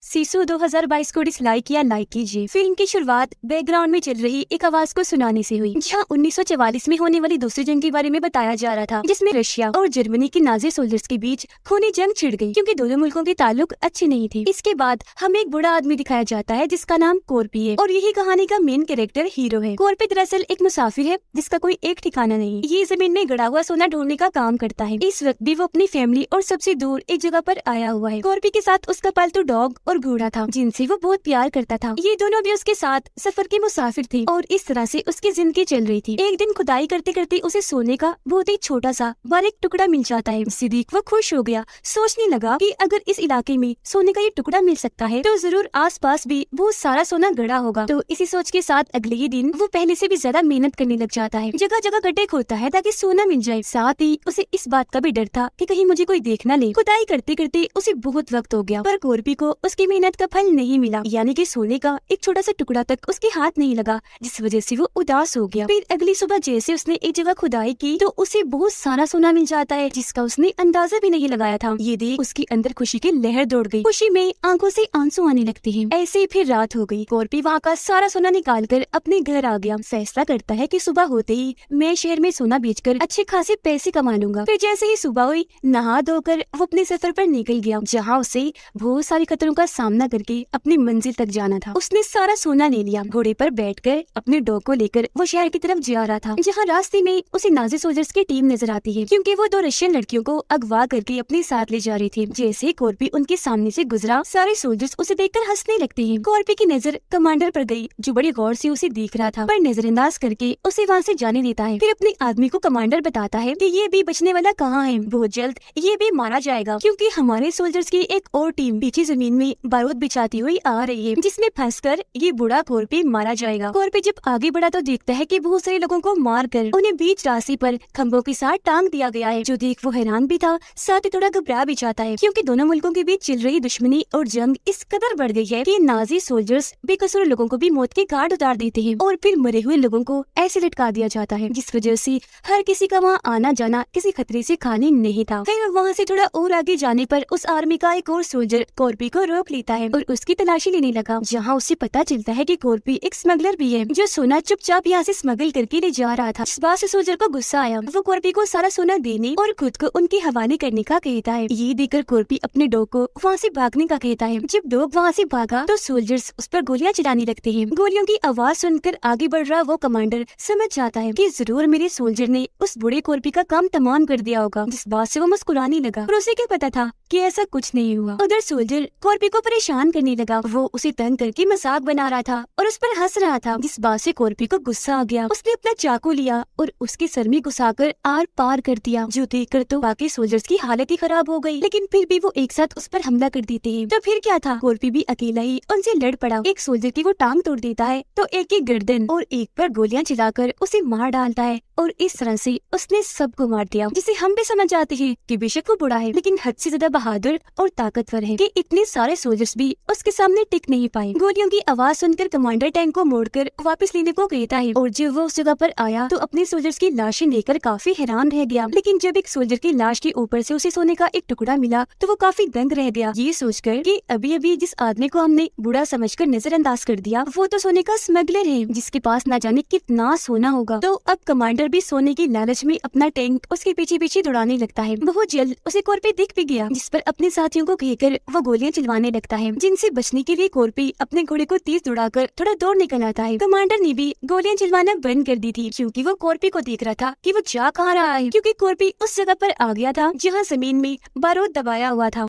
सीसू 2022 को डिसलाइक या लाइक कीजिए। फिल्म की शुरुआत बैकग्राउंड में चल रही एक आवाज को सुनाने से हुई, जहां 1944 में होने वाली दूसरी जंग के बारे में बताया जा रहा था, जिसमें रशिया और जर्मनी के नाजी सोल्जर्स के बीच खूनी जंग छिड़ गई क्योंकि दोनों मुल्कों के ताल्लुक अच्छे नहीं थे। इसके बाद हमें एक बड़ा आदमी दिखाया जाता है जिसका नाम कोर्पी है और यही कहानी का मेन कैरेक्टर हीरो है। कोर्पी दरअसल एक मुसाफिर है जिसका कोई एक ठिकाना नहीं। ये जमीन में गड़ा हुआ सोना ढूंढने का काम करता है। इस वक्त भी वो अपनी फैमिली और सबसे दूर एक जगह पर आया हुआ है। कोर्पी के साथ उसका पालतू डॉग और घोड़ा था जिनसे वो बहुत प्यार करता था। ये दोनों भी उसके साथ सफर के मुसाफिर थे और इस तरह से उसकी जिंदगी चल रही थी। एक दिन खुदाई करते करते उसे सोने का बहुत ही छोटा सा बारीक टुकड़ा मिल जाता है। इसे देख वो खुश हो गया, सोचने लगा कि अगर इस इलाके में सोने का ये टुकड़ा मिल सकता है तो जरूर आसपास भी बहुत सारा सोना गड़ा होगा। तो इसी सोच के साथ अगले ही दिन वो पहले से भी ज्यादा मेहनत करने लग जाता है। जगह जगह गड्ढे खोदता है ताकि सोना मिल जाए। साथ ही उसे इस बात का भी डर था कि कहीं मुझे कोई देख न ले। खुदाई करते करते उसे बहुत वक्त हो गया पर कोर्पी को उसकी मेहनत का फल नहीं मिला, यानी कि सोने का एक छोटा सा टुकड़ा तक उसके हाथ नहीं लगा, जिस वजह से वो उदास हो गया। फिर अगली सुबह जैसे उसने एक जगह खुदाई की तो उसे बहुत सारा सोना मिल जाता है जिसका उसने अंदाजा भी नहीं लगाया था। ये देख उसके अंदर खुशी की लहर दौड़ गई। खुशी में आंखों से आंसू आने लगते हैं। ऐसे ही फिर रात हो गई। कोर्पी वहाँ का सारा सोना निकाल कर अपने घर आ गया। फैसला करता है कि सुबह होते ही मैं शहर में सोना बेचकर अच्छे खासे पैसे कमा लूंगा। फिर जैसे ही सुबह हुई नहा धोकर वो अपने सफर पर निकल गया, जहाँ उसे बहुत सारे खतरों का सामना करके अपनी मंजिल तक जाना था। उसने सारा सोना ले लिया। घोड़े पर बैठकर अपने डॉग को लेकर वो शहर की तरफ जा रहा था, जहाँ रास्ते में उसे नाजी सोल्जर्स की टीम नजर आती है क्योंकि वो दो रशियन लड़कियों को अगवा करके अपने साथ ले जा रही थी। जैसे ही कोर्पी उनके सामने से गुजरा सारे सोल्जर्स उसे देखकर हंसने लगते हैं। कोर्पी की नजर कमांडर पर गई जो बड़ी गौर से उसे देख रहा था, पर नजरअंदाज करके उसे वहाँ से जाने देता है। फिर अपने आदमी को कमांडर बताता है कि ये भी बचने वाला कहाँ है, बहुत जल्द ये भी मारा जाएगा क्योंकि हमारे सोल्जर्स की एक और टीम पीछे जमीन में बारूद बिछाती हुई आ रही है, जिसमें फंसकर ये बूढ़ा कोर्पी मारा जाएगा। कोर्पी जब आगे बढ़ा तो देखता है कि बहुत सारे लोगों को मारकर उन्हें बीच रास्ते पर खंभों के साथ टांग दिया गया है, जो देख वो हैरान भी था, साथ ही थोड़ा घबरा भी जाता है क्योंकि दोनों मुल्कों के बीच चल रही दुश्मनी और जंग इस कदर बढ़ गई है कि नाजी सोल्जर्स बेकसूर लोगों को भी मौत के घाट उतार देते हैं और फिर मरे हुए लोगों को ऐसे लटका दिया जाता है, जिस वजह से हर किसी का वहाँ आना जाना किसी खतरे से खाली नहीं था। फिर वहाँ से थोड़ा और आगे जाने पर उस आर्मी का एक और सोल्जर कोर्पी को रोक लेता है और उसकी तलाशी लेने लगा, जहाँ उसे पता चलता है कि कोर्पी एक स्मगलर भी है जो सोना चुपचाप यहाँ से स्मगल करके ले जा रहा था। इस बात से सोल्जर को गुस्सा आया। वो कोर्पी को सारा सोना देने और खुद को उनके हवाले करने का कहता है। ये देखकर कोर्पी अपने डॉग को वहाँ से भागने का कहता है। जब डॉग वहाँ से भागा तो सोल्जर्स उस पर गोलियां चलाने लगते हैं। गोलियों की आवाज सुनकर आगे बढ़ रहा वो कमांडर समझ जाता है कि जरूर मेरे सोल्जर ने उस बूढ़े कोर्पी का काम तमाम कर दिया होगा, जिस बात से वो मुस्कुराने लगा। और उसे क्या पता था कि ऐसा कुछ नहीं हुआ। उधर सोल्जर कोर्पी को परेशान करने लगा। वो उसे तंग करके मजाक बना रहा था और उस पर हंस रहा था, जिस बात से कोर्पी को गुस्सा आ गया। उसने अपना चाकू लिया और उसके सर में घुसाकर आर पार कर दिया, जो देखकर तो बाकी सोल्जर्स की हालत ही खराब हो गई, लेकिन फिर भी वो एक साथ उस पर हमला कर देते हैं। तो फिर क्या था, कोर्पी भी अकेला ही उनसे लड़ पड़ा। एक सोल्जर की वो टांग तोड़ देता है तो एक की गर्दन और एक पर गोलियां चलाकर उसे मार डालता है और इस तरह से उसने सबको मार दिया, जिसे हम भी समझ जाते हैं कि बेशक वो बुरा है लेकिन हद से ज्यादा बहादुर और ताकतवर है कि इतने सारे सोल्जर्स भी उसके सामने टिक नहीं पाए। गोलियों की आवाज सुनकर कमांडर टैंक को मोड़कर वापस लेने को कहता है और जब वो उस जगह पर आया तो अपने सोल्जर्स की लाशें देखकर काफी हैरान रह गया। लेकिन जब एक सोल्जर की लाश के ऊपर से उसे सोने का एक टुकड़ा मिला तो वो काफी दंग रह गया, ये सोचकर कि अभी अभी जिस आदमी को हमने बूढ़ा समझकर नजरअंदाज कर दिया वो तो सोने का स्मगलर है जिसके पास न जाने कितना सोना होगा। तो अब कमांडर भी सोने की लालच में अपना टैंक उसके पीछे पीछे दौड़ाने लगता है। बहुत जल्द उसे कोर्पी दिख भी गया, जिस पर अपने साथियों को कहकर वो गोलियां चलवाने लगता है, जिनसे बचने के लिए कोर्पी अपने घोड़े को तेज दौड़ाकर थोड़ा दौड़ निकल आता है। कमांडर ने भी गोलियां चलवाना बंद कर दी थी क्योंकि वो कोर्पी को देख रहा था कि वो जा कहाँ रहा है, क्योंकि कोर्पी उस जगह पर आ गया था जहाँ जमीन में बारूद दबाया हुआ था।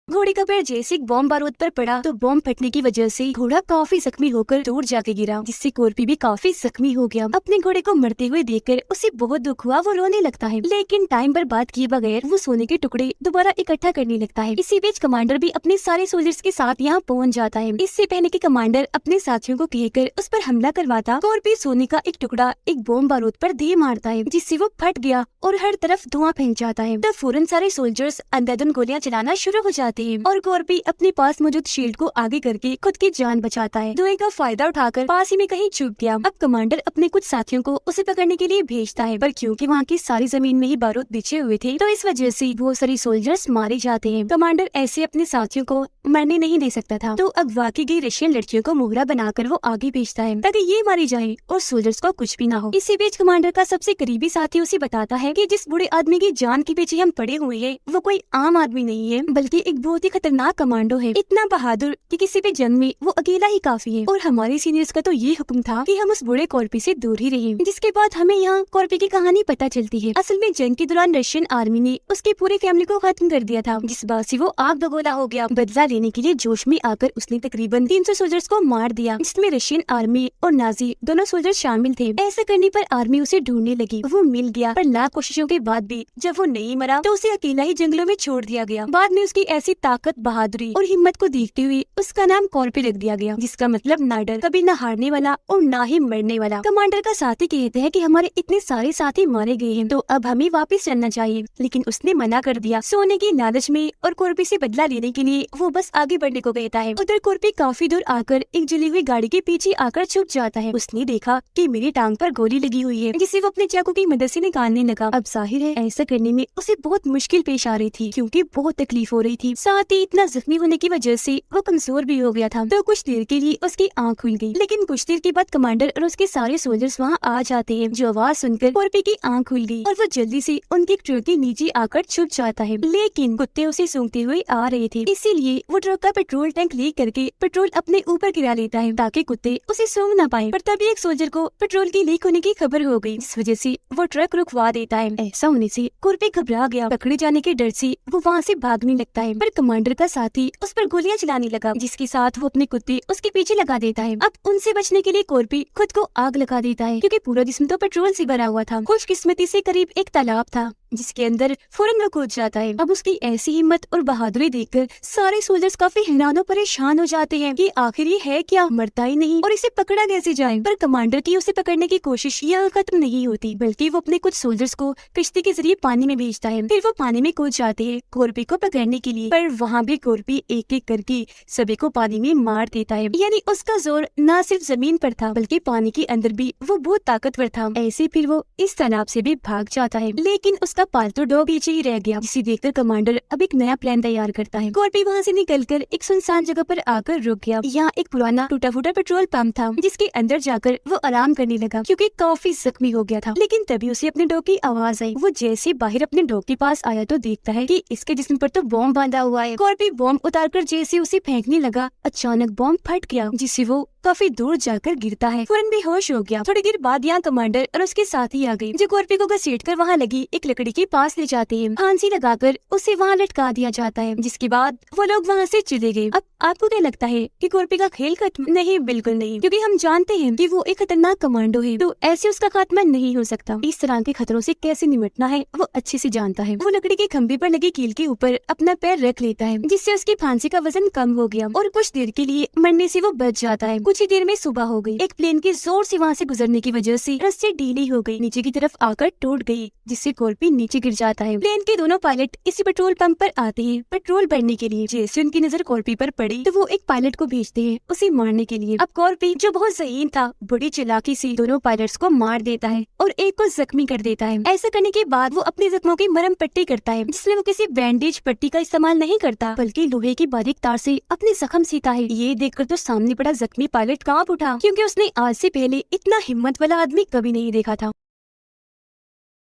घोड़े का पैर जैसे बॉम्ब बारूद पर पड़ा तो बॉम्ब फटने की वजह से घोड़ा काफी जख्मी होकर दूर जाके गिरा, जिससे कोर्पी भी काफी जख्मी हो गया। अपने घोड़े को मरते हुए देखकर उसे बहुत दुख हुआ, वो रोने लगता है, लेकिन टाइम पर बात किए बगैर वो सोने के टुकड़े दोबारा इकट्ठा करने लगता है। इसी बीच कमांडर भी अपने सारे सोल्जर्स के साथ यहाँ पहुँच जाता है। इससे पहले कि कमांडर अपने साथियों को कहकर उस पर हमला करवाता, कोर्पी सोने का एक टुकड़ा एक बॉम्ब बारूद पर दे मारता है, जिससे वो फट गया और हर तरफ धुआं फैल जाता है। तब फौरन सारे सोल्जर्स अंधाधुंध गोलियां चलाना शुरू हो जाते हैं और कोर्पी अपने पास मौजूद शील्ड को आगे करके खुद की जान बचाता है। धुएं का फायदा उठाकर पास ही में कहीं छुप गया। अब कमांडर अपने कुछ साथियों को उसे पकड़ने के लिए भेजता है, पर क्योंकि वहाँ की सारी जमीन में ही बारूद बिछे हुए थे तो इस वजह से बहुत सारे सोल्जर्स मारे जाते हैं। कमांडर ऐसे अपने साथियों को मरने नहीं दे सकता था। तो अगवा की गई रशियन लड़कियों को मोहरा बनाकर वो आगे भेजता है ताकि ये मारी जाए और सोल्जर्स को कुछ भी ना हो। इसी बीच कमांडर का सबसे करीबी साथी उसे बताता है कि जिस बूढ़े आदमी की जान के पीछे हम पड़े हुए हैं वो कोई आम आदमी नहीं है, बल्कि एक बहुत ही खतरनाक कमांडो है, इतना बहादुर कि किसी भी जंग में वो अकेला ही काफी है। और हमारे सीनियर्स का तो ये हुक्म था कि हम उस बूढ़े कॉर्पी से दूर ही रहें। जिसके बाद हमें यहाँ कॉर्पी की कहानी पता चलती है। असल में जंग के दौरान रशियन आर्मी ने उसकी पूरी फैमिली को खत्म कर दिया था, जिस बात से वो आग बगोला हो गया। बदला लेने के लिए जोश में आकर उसने तकरीबन 300 सोल्जर्स को मार दिया, जिसमें रशियन आर्मी और नाजी दोनों सोल्जर शामिल थे। ऐसा करने पर आर्मी उसे ढूंढने लगी। वो मिल गया, पर लाख कोशिशों के बाद भी जब वो नहीं मरा तो उसे अकेला ही जंगलों में छोड़ दिया गया। बाद में उसकी ऐसी ताकत, बहादुरी और हिम्मत को देखते हुए उसका नाम कॉर्पी रख दिया गया, जिसका मतलब ना डर, कभी न हारने वाला और ना ही मरने वाला। कमांडर का साथी कहते हैं कि हमारे इतने सारे साथी मारे गए हैं, तो अब हमें वापस चलना चाहिए, लेकिन उसने मना कर दिया। सोने की लालच में और कॉर्पी से बदला लेने के लिए वो बस आगे बढ़ने को कहता है। उधर कॉर्पी काफी दूर आकर एक जली हुई गाड़ी के पीछे आकर छुप जाता है। उसने देखा कि मेरी टांग पर गोली लगी हुई है, जिसे वो अपने चाकू की मदद से निकालने लगा। अब जाहिर है ऐसा करने में उसे बहुत मुश्किल पेश आ रही थी, क्योंकि बहुत तकलीफ हो रही थी। साथ ही इतना जख्मी होने की वजह से वो कमजोर भी हो गया था। तो कुछ देर के लिए उसकी आंख खुल गई, लेकिन कुछ देर के बाद कमांडर और उसके सारे सोल्जर्स वहाँ आ जाते हैं। जो आवाज सुनकर कॉर्पी की आंख खुल गई और वो जल्दी से उनके ट्रक के नीचे आकर छुप जाता है, लेकिन कुत्ते उसे सूंघते हुए आ रहे थे, इसीलिए वो ट्रक का पेट्रोल टैंक लीक करके पेट्रोल अपने ऊपर गिरा लेता है ताकि कुत्ते उसे सूंघ न पाए। पर तभी एक सोल्जर को पेट्रोल की लीक होने की खबर हो गई, इस वजह से वो ट्रक रुकवा देता है। ऐसा होने से कॉर्पी घबरा गया। पकड़े जाने के डर से वो वहाँ से भागने लगता है, पर कमांडर का साथी उस पर गोलियां चलाने लगा, जिसके साथ वो अपने कुत्ते उसके पीछे लगा देता है। अब उनसे बचने के लिए कॉर्पी खुद को आग लगा देता है, क्योंकि पूरा जिस्म तो पेट्रोल से भरा हुआ था। खुशकिस्मती से करीब एक तालाब था, जिसके अंदर फौरन वो कूद जाता है। अब उसकी ऐसी हिम्मत और बहादुरी देखकर सारे सोल्जर्स काफी हैरान और परेशान हो जाते हैं कि आखिर ये है क्या, मरता ही नहीं और इसे पकड़ा कैसे जाए। पर कमांडर की उसे पकड़ने की कोशिश यहाँ खत्म नहीं होती, बल्कि वो अपने कुछ सोल्जर्स को कश्ती के जरिए पानी में भेजता है। फिर वो पानी में कूद जाते हैं कॉर्पी को पकड़ने के लिए, पर वहाँ भी कॉर्पी एक एक करके सभी को पानी में मार देता है। यानी उसका जोर न सिर्फ जमीन पर था, बल्कि पानी के अंदर भी वो बहुत ताकतवर था। ऐसे फिर वो इस तालाब से भी भाग जाता है, लेकिन उसका पालतू डॉग पीछे ही रह गया, जिसे देखकर कमांडर अब एक नया प्लान तैयार करता है। कॉर्पी वहाँ से निकलकर एक सुनसान जगह पर आकर रुक गया। यहाँ एक पुराना टूटा फूटा पेट्रोल पंप था, जिसके अंदर जाकर वो आराम करने लगा, क्योंकि काफी जख्मी हो गया था। लेकिन तभी उसे अपने डॉग की आवाज आई। वो जैसे बाहर अपने डॉग के पास आया तो देखता है कि इसके जिस्म पर तो बॉम्ब बांधा हुआ है। कॉर्पी बॉम्ब उतारकर जैसे उसे फेंकने लगा, अचानक बॉम्ब फट गया, जिससे वो काफी दूर जाकर गिरता है। फौरन बेहोश हो गया। थोड़ी देर बाद यहाँ कमांडर और उसके साथी आ गए, जो कॉर्पी को घसीटकर वहाँ लगी एक लकड़ी के पास ले जाते हैं। फांसी लगाकर उसे वहाँ लटका दिया जाता है, जिसके बाद वो लोग वहाँ से चले गए। अब आपको क्या लगता है कि कॉर्पी का खेल खत्म? नहीं, बिल्कुल नहीं, क्योंकि हम जानते हैं कि वो एक खतरनाक कमांडो है, तो ऐसे उसका खात्मा नहीं हो सकता। इस तरह के खतरों से कैसे निपटना है वो अच्छे से जानता है। वो लकड़ी के खंभे पर लगी कील के ऊपर अपना पैर रख लेता है, जिससे उसकी फांसी का वजन कम हो गया और कुछ देर के लिए मरने से वो बच जाता है। कुछ ही देर में सुबह हो गई। एक प्लेन के जोर से वहाँ से गुजरने की वजह से रस्सी ढीली हो गई, नीचे की तरफ आकर टूट गई, जिससे कॉर्पी नीचे गिर जाता है। प्लेन के दोनों पायलट इसी पेट्रोल पंप पर आते हैं पेट्रोल भरने के लिए। जैसे उनकी नजर कॉर्पी पर पड़ी तो वो एक पायलट को भेजते हैं उसे मारने के लिए। अब कॉर्पी, जो बहुत ज़हीन था, बड़ी चालाकी से दोनों पायलट्स को मार देता है और एक को जख्मी कर देता है। ऐसा करने के बाद वो अपने जख्मों की मरहम पट्टी करता है, जिसमें वो किसी बैंडेज पट्टी का इस्तेमाल नहीं करता, बल्कि लोहे की बारीक तार से अपने जख्म सीता है। ये देखकर तो सामने पड़ा जख्मी पायलट कांप उठा, क्योंकि उसने आज से पहले इतना हिम्मत वाला आदमी कभी नहीं देखा था।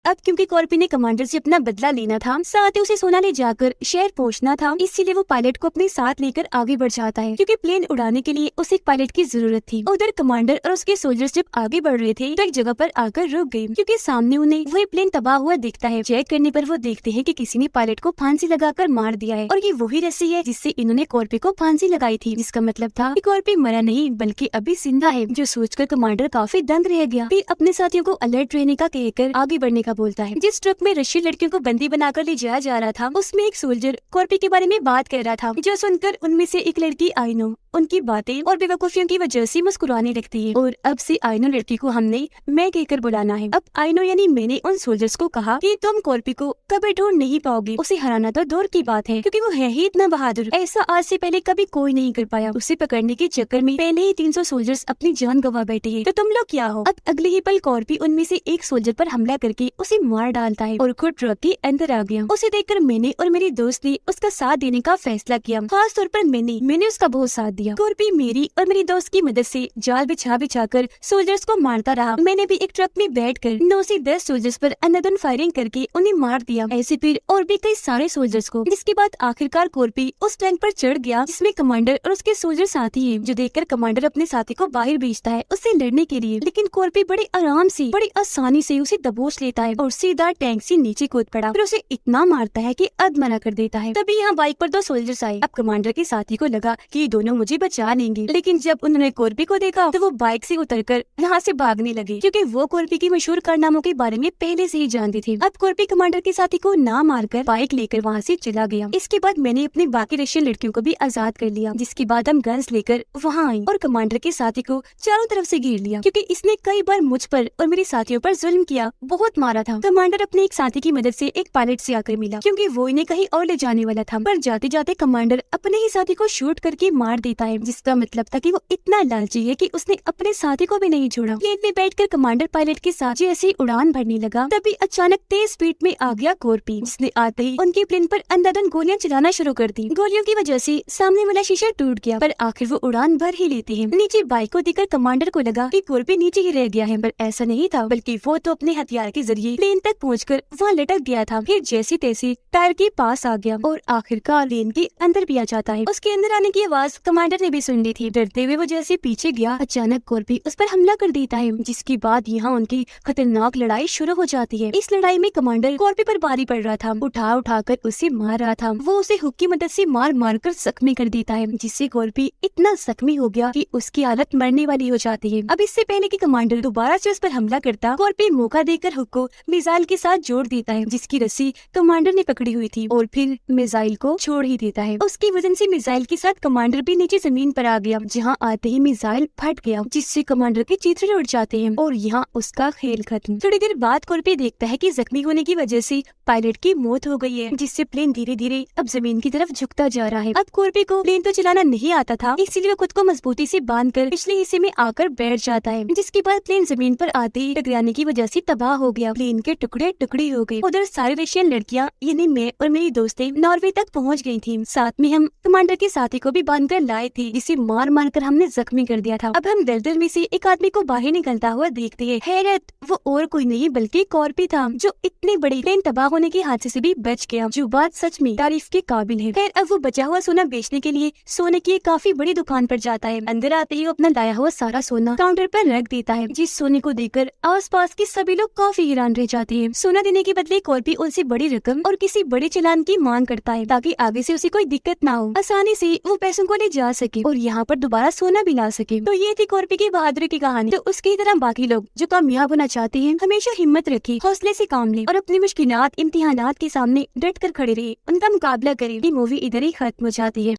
अब क्योंकि कॉर्पी ने कमांडर से अपना बदला लेना था, साथ ही उसे सोना ले जाकर शहर पहुंचना था, इसीलिए वो पायलट को अपने साथ लेकर आगे बढ़ जाता है, क्योंकि प्लेन उड़ाने के लिए उसे एक पायलट की जरूरत थी। उधर कमांडर और उसके सोल्जर्स जब आगे बढ़ रहे थे तो एक जगह पर आकर रुक गए, क्योंकि सामने उन्हें वही प्लेन तबाह हुआ दिखता है। चेक करने पर वो देखते हैं कि किसी ने पायलट को फांसी लगाकर मार दिया है, और ये वही रस्सी है जिससे इन्होंने कॉर्पी को फांसी लगाई थी, जिसका मतलब था कि कॉर्पी मरा नहीं बल्कि अभी जिंदा है। जो सोचकर कमांडर काफी दंग रह गया। फिर अपने साथियों को अलर्ट रहने का कहकर आगे बढ़ने का बोलता है। जिस ट्रक में रशियन लड़कियों को बंदी बनाकर ले जाया जा रहा था, उसमें एक सोल्जर कॉर्पी के बारे में बात कर रहा था, जो सुनकर उनमें से एक लड़की आइनो उनकी बातें और बेवकूफियों की वजह से मुस्कुराने लगती है। और अब से आइनो लड़की को हमने मैं कहकर बुलाना है। अब आइनो यानी मैंने उन सोल्जर्स को कहा कि तुम कॉर्पी को कभी ढूंढ नहीं पाओगे, उसे हराना तो दूर की बात है क्योंकि वो है ही इतना बहादुर, ऐसा आज से पहले कभी कोई नहीं कर पाया। उसे पकड़ने के चक्कर में पहले ही 300 सोल्जर्स अपनी जान गंवा बैठे हैं, तो तुम लोग क्या हो। अब अगले ही पल कॉर्पी उनमें से एक सोल्जर पर हमला करके उसे मार डालता है और खुद ट्रक के अंदर आ गया। उसे देखकर मैंने और मेरी दोस्त ने उसका साथ देने का फैसला किया। खास तौर पर मैंने उसका बहुत साथ दिया। कॉर्पी मेरी और मेरी दोस्त की मदद से जाल बिछा कर सोल्जर्स को मारता रहा। मैंने भी एक ट्रक में बैठकर 9 से 10 सोल्जर्स पर अंधाधुंध फायरिंग करके उन्हें मार दिया, ऐसे फिर और भी कई सारे सोल्जर्स को। जिसके बाद आखिरकार कॉर्पी उस टैंक पर चढ़ गया जिसमें कमांडर और उसके सोल्जर साथी हैं, जो देखकर कमांडर अपने साथी को बाहर भेजता है उससे लड़ने के लिए। लेकिन कॉर्पी बड़े आराम से बड़ी आसानी से उसे दबोच लेता है और सीधा टैंक से नीचे कूद पड़ा। फिर उसे इतना मारता है कि अधमरा कर देता है। तभी यहाँ बाइक पर 2 सोल्जर्स आए। अब कमांडर के साथी को लगा कि ये दोनों मुझे बचा लेंगे, लेकिन जब उन्होंने कॉर्पी को देखा तो वो बाइक से उतरकर यहाँ से भागने लगे क्योंकि वो कॉर्पी की मशहूर कारनामों के बारे में पहले से ही जानती थी। अब कॉर्पी कमांडर के साथी को ना मारकर बाइक लेकर वहाँ से चला गया। इसके बाद मैंने अपनी बाकी रशियन लड़कियों को भी आजाद कर लिया, जिसके बाद हम गन्स लेकर वहाँ आए और कमांडर के साथी को चारों तरफ से घेर लिया क्योंकि इसने कई बार मुझ पर और मेरे साथियों पर जुल्म किया, बहुत मारा था। कमांडर अपने एक साथी की मदद से एक पायलट से आकर मिला क्योंकि वो इन्हें कहीं और ले जाने वाला था, पर जाते जाते कमांडर अपने ही साथी को शूट करके मार देता है, जिसका मतलब था कि वो इतना लालची है कि उसने अपने साथी को भी नहीं छोड़ा। प्लेन में बैठकर कमांडर पायलट के साथ जैसे उड़ान भरने लगा तभी अचानक तेज स्पीड में आ गया कॉर्पी, जिसने आते ही उनके प्लेन पर अंधाधुंध गोलियां चलाना शुरू कर दी। गोलियों की वजह से सामने वाला शीशा टूट गया, पर आखिर वो उड़ान भर ही लेते हैं। नीचे बाइक को देखकर कमांडर को लगा कि कॉर्पी नीचे ही रह गया है, पर ऐसा नहीं था, बल्कि वो तो अपने हथियार के जरिए प्लेन तक पहुंचकर वहाँ लटक गया था। फिर जैसे तैसे टायर के पास आ गया और आखिरकार प्लेन के अंदर भी आ जाता है। उसके अंदर आने की आवाज कमांडर ने भी सुन ली थी। डरते हुए वो जैसे पीछे गया, अचानक कॉर्पी उस पर हमला कर देता है, जिसके बाद यहाँ उनकी खतरनाक लड़ाई शुरू हो जाती है। इस लड़ाई में कमांडर कॉर्पी पर भारी पड़ रहा था, उठा कर उसे मार रहा था। वो उसे हुक की मदद से मार कर जख्मी कर देता है, जिससे कॉर्पी इतना जख्मी हो गया कि उसकी हालत मरने वाली हो जाती है। अब इससे पहले कि कमांडर दोबारा से उस पर हमला करता, कॉर्पी मौका देकर हुक को मिसाइल के साथ जोड़ देता है, जिसकी रस्सी कमांडर ने पकड़ी हुई थी, और फिर मिसाइल को छोड़ ही देता है। उसकी वजन से मिसाइल के साथ कमांडर भी नीचे जमीन पर आ गया, जहाँ आते ही मिसाइल फट गया, जिससे कमांडर के चित्र उड़ जाते हैं और यहाँ उसका खेल खत्म। थोड़ी देर बाद कॉर्पी देखता है कि जख्मी होने की वजह से पायलट की मौत हो गई है, जिससे प्लेन धीरे धीरे अब जमीन की तरफ झुकता जा रहा है। अब कॉर्पी को प्लेन तो चलाना नहीं आता था, इसलिए वो खुद को मजबूती से बांधकर पिछले हिस्से में आकर बैठ जाता है, जिसके बाद प्लेन जमीन पर आते ही टकराने की वजह से तबाह हो गया। प्लेन के टुकड़े टुकड़े हो गए। उधर सारी रशियन लड़कियां यानी मैं और मेरी दोस्तें नॉर्वे तक पहुंच गई थी। साथ में हम कमांडर के साथी को भी बांधकर लाए थे, जिसे मार कर हमने जख्मी कर दिया था। अब हम दलदल में से एक आदमी को बाहर निकलता हुआ देखते हैं। हैरत, वो और कोई नहीं बल्कि कॉर्पी था, जो इतने बड़े प्लेन तबाह होने के हादसे से भी बच गया, जो बात सच में तारीफ के काबिल है। खैर, अब वो बचा हुआ सोना बेचने के लिए सोने की एक काफी बड़ी दुकान पर जाता है। अंदर आते ही अपना लाया हुआ सारा सोना काउंटर पर रख देता है, जिस सोने को देखकर आसपास के सभी लोग काफी हैरान रह जाते हैं। सोना देने के बदले कॉर्पी उनसे बड़ी रकम और किसी बड़े चालान की मांग करता है, ताकि आगे से उसे कोई दिक्कत ना हो, आसानी से वो पैसों को ले जा सके और यहाँ पर दोबारा सोना भी ला सके। तो ये थी कॉर्पी की बहादुरी की कहानी। तो उसकी तरह बाकी लोग जो कामयाब होना चाहते हैं, हमेशा हिम्मत रखें, हौसले से काम लें और अपनी मुश्किलात इम्तिहानात के सामने डट कर खड़े रहे, उनका मुकाबला करें। ये मूवी इधर ही खत्म हो जाती है।